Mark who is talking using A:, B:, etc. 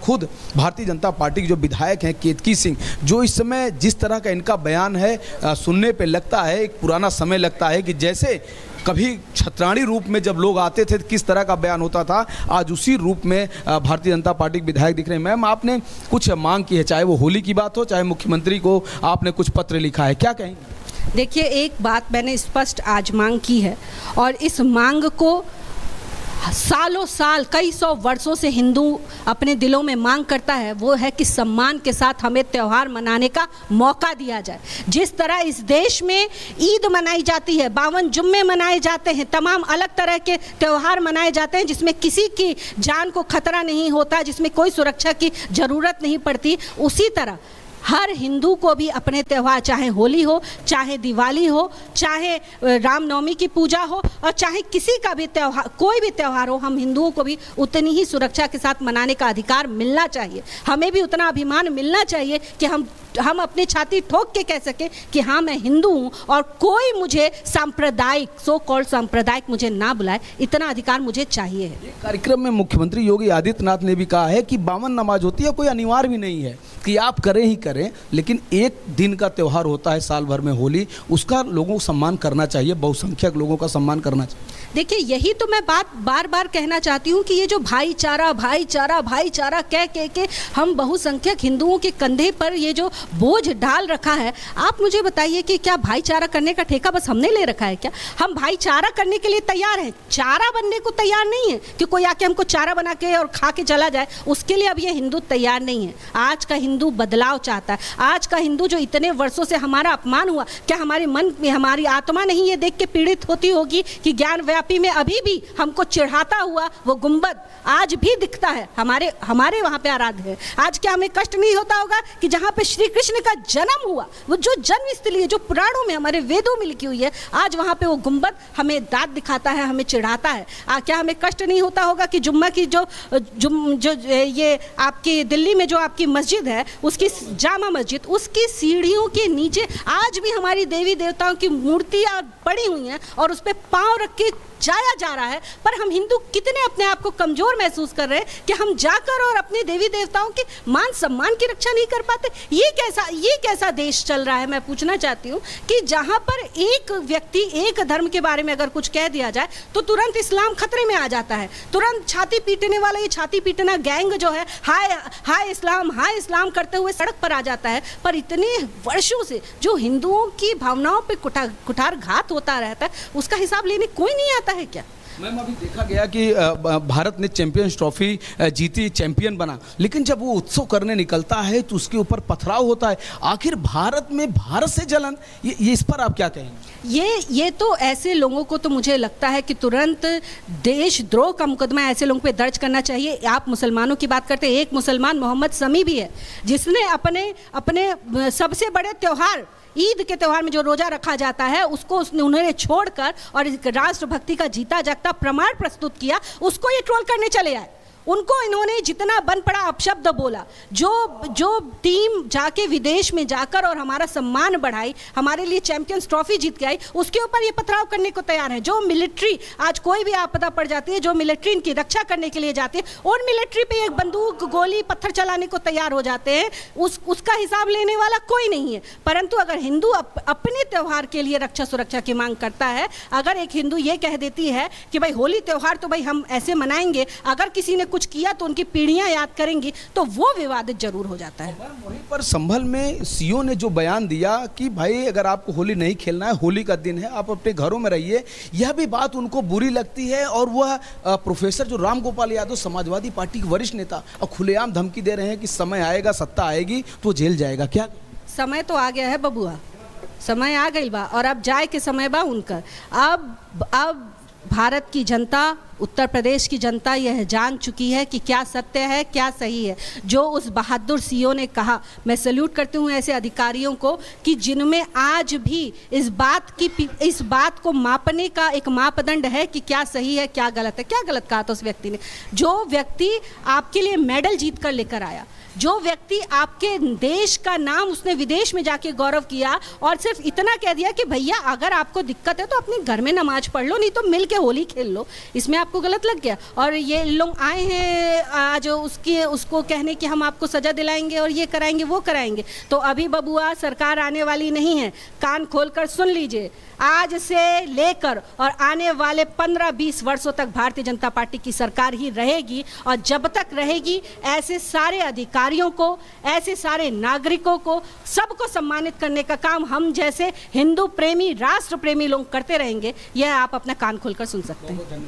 A: खुद भारतीय जनता पार्टी के जो विधायक हैं केतकी सिंह, जो इस समय जिस तरह का इनका बयान है सुनने पे लगता है एक पुराना समय लगता है कि जैसे कभी छत्राणी रूप में जब लोग आते थे किस तरह का बयान होता था, आज उसी रूप में भारतीय जनता पार्टी के विधायक दिख रहे हैं। मैम, आपने कुछ मांग की है, चाहे वो होली की बात हो, चाहे मुख्यमंत्री को आपने कुछ पत्र लिखा है, क्या कहेंगे?
B: देखिए, एक बात मैंने स्पष्ट आज मांग की है और इस मांग को सालों साल कई सौ वर्षों से हिंदू अपने दिलों में मांग करता है, वो है कि सम्मान के साथ हमें त्यौहार मनाने का मौका दिया जाए। जिस तरह इस देश में ईद मनाई जाती है, 52 जुम्मे मनाए जाते हैं, तमाम अलग तरह के त्यौहार मनाए जाते हैं जिसमें किसी की जान को खतरा नहीं होता, जिसमें कोई सुरक्षा की ज़रूरत नहीं पड़ती, उसी तरह हर हिंदू को भी अपने त्यौहार, चाहे होली हो, चाहे दिवाली हो, चाहे रामनवमी की पूजा हो और चाहे किसी का भी त्यौहार, कोई भी त्यौहार हो, हम हिंदुओं को भी उतनी ही सुरक्षा के साथ मनाने का अधिकार मिलना चाहिए। हमें भी उतना अभिमान मिलना चाहिए कि हम अपनी छाती ठोक के कह सके कि हाँ, मैं हिंदू हूँ और कोई मुझे सांप्रदायिक, सो कॉल्ड सांप्रदायिक मुझे ना बुलाए, इतना अधिकार मुझे चाहिए है।
A: कार्यक्रम में मुख्यमंत्री योगी आदित्यनाथ ने भी कहा है कि 52 नमाज होती है, कोई अनिवार्य भी नहीं है कि आप करें ही करें, लेकिन एक दिन का त्यौहार होता है साल भर में होली, उसका लोगों को सम्मान करना चाहिए, बहुसंख्यक लोगों का सम्मान करना चाहिए।
B: देखिए, यही तो मैं बात बार बार कहना चाहती हूँ कि ये जो भाईचारा भाईचारा भाईचारा कह के हम बहुसंख्यक हिंदुओं के कंधे पर ये जो बोझ डाल रखा है, आप मुझे बताइए कि क्या भाईचारा करने का ठेका बस हमने ले रखा है क्या? हम भाईचारा करने के लिए तैयार हैं, चारा बनने को तैयार नहीं है कि कोई आके हमको चारा बना के और खा के चला जाए, उसके लिए अब ये हिंदू तैयार नहीं है। आज का हिंदू बदलाव चाहता है। आज का हिंदू जो इतने वर्षों से हमारा अपमान हुआ, क्या हमारे मन में, हमारी आत्मा नहीं ये देख के पीड़ित होती होगी कि ज्ञान व्यापी में अभी भी हमको चिढ़ाता हुआ वो गुंबद आज भी दिखता है, हमारे वहाँ पे आराध्य है। आज क्या हमें कष्ट नहीं होता होगा कि जहाँ पे श्री कृष्ण का जन्म हुआ, वो जो जन्म स्थली है, जो पुराणों में, हमारे वेदों में लिखी हुई है, आज वहाँ पे वो गुंबद हमें दाद दिखाता है, हमें चिढ़ाता है। क्या हमें कष्ट नहीं होता होगा कि जुम्मा की जो ये आपकी दिल्ली में जो आपकी मस्जिद है, उसकी जामा मस्जिद, उसकी सीढ़ियों के नीचे आज भी हमारी देवी देवताओं की मूर्तियाँ पड़ी हुई हैं और उस पर पाँव रख के जाया जा रहा है। पर हम हिंदू कितने अपने आप को कमजोर महसूस कर रहे हैं कि हम जाकर और अपने देवी देवताओं के मान सम्मान की रक्षा नहीं कर पाते। ये कैसा देश चल रहा है? मैं पूछना चाहती हूँ कि जहाँ पर एक व्यक्ति एक धर्म के बारे में अगर कुछ कह दिया जाए तो तुरंत इस्लाम खतरे में आ जाता है, तुरंत छाती पीटने वाला ये छाती पीटना गैंग जो है हाय इस्लाम करते हुए सड़क पर आ जाता है। पर इतने वर्षों से जो हिंदुओं की भावनाओं पे कुठारघात होता रहता है, उसका हिसाब लेने कोई नहीं आता है क्या?
A: मैम, अभी देखा गया कि भारत ने चैंपियंस ट्रॉफी जीती, चैंपियन बना, लेकिन जब वो उत्सव करने निकलता है तो उसके ऊपर पथराव होता है। आखिर भारत में भारत से जलन, ये इस पर आप क्या कहेंगे?
B: ये तो ऐसे लोगों को तो मुझे लगता है कि तुरंत देशद्रोह का मुकदमा ऐसे लोगों पे दर्ज करना चाहिए। आप मुसलमानों की बात करते हैं, एक मुसलमान मोहम्मद समी भी है जिसने अपने सबसे बड़े त्यौहार ईद के त्यौहार में जो रोजा रखा जाता है उसको उन्होंने छोड़कर और राष्ट्रभक्ति का जीता जागता प्रमाण प्रस्तुत किया, उसको ये ट्रोल करने चले आए। उनको इन्होंने जितना बन पड़ा अपशब्द बोला, जो टीम जाके विदेश में जाकर और हमारा सम्मान बढ़ाई, हमारे लिए चैंपियंस ट्रॉफी जीत के आई, उसके ऊपर ये पथराव करने को तैयार है। जो मिलिट्री, आज कोई भी आपदा पड़ जाती है, जो मिलिट्री इनकी रक्षा करने के लिए जाती है, और मिलिट्री पे एक बंदूक, गोली, पत्थर चलाने को तैयार हो जाते हैं, उसका हिसाब लेने वाला कोई नहीं है। परंतु अगर हिंदू अपने त्यौहार के लिए रक्षा सुरक्षा की मांग करता है, अगर एक हिंदू ये कह देती है कि भाई होली त्यौहार तो भाई हम ऐसे मनाएंगे, अगर किसी ने कुछ किया तो उनकी पीढ़ियां याद करेंगी, तो वो विवादित जरूर हो जाता है।
A: वहीं पर संभल में सीओ ने जो बयान दिया कि भाई अगर आपको होली नहीं खेलना है, होली का दिन है, आप अपने घरों में रहिए, यह भी बात उनको बुरी लगती है। और वह प्रोफेसर जो राम गोपाल यादव समाजवादी पार्टी के वरिष्ठ नेता और खुलेआम धमकी दे रहे हैं कि समय आएगा, सत्ता आएगी तो जेल जाएगा। क्या
B: समय तो आ गया है बबुआ, समय आ गई बा और अब जाए के समय बा उनका। अब भारत की जनता, उत्तर प्रदेश की जनता यह जान चुकी है कि क्या सत्य है, क्या सही है। जो उस बहादुर सीओ ने कहा, मैं सैल्यूट करती हूँ ऐसे अधिकारियों को कि जिनमें आज भी इस बात को मापने का एक मापदंड है कि क्या सही है, क्या गलत है। क्या गलत कहा था उस व्यक्ति ने? जो व्यक्ति आपके लिए मेडल जीत कर लेकर आया, जो व्यक्ति आपके देश का नाम उसने विदेश में जाके गौरव किया और सिर्फ इतना कह दिया कि भैया अगर आपको दिक्कत है तो अपने घर में नमाज पढ़ लो, नहीं तो मिल के होली खेल लो, इसमें आपको गलत लग गया। और ये लोग आए हैं आज उसको कहने कि हम आपको सजा दिलाएंगे और ये कराएंगे वो कराएंगे। तो अभी बबुआ सरकार आने वाली नहीं है, कान खोलकर सुन लीजिए। आज से लेकर और आने वाले 15-20 वर्षों तक भारतीय जनता पार्टी की सरकार ही रहेगी, और जब तक रहेगी ऐसे सारे अधिकारियों को, ऐसे सारे नागरिकों को, सबको सम्मानित करने का काम हम जैसे हिंदू प्रेमी, राष्ट्र प्रेमी लोग करते रहेंगे। यह आप अपना कान खोलकर सुन सकते हैं।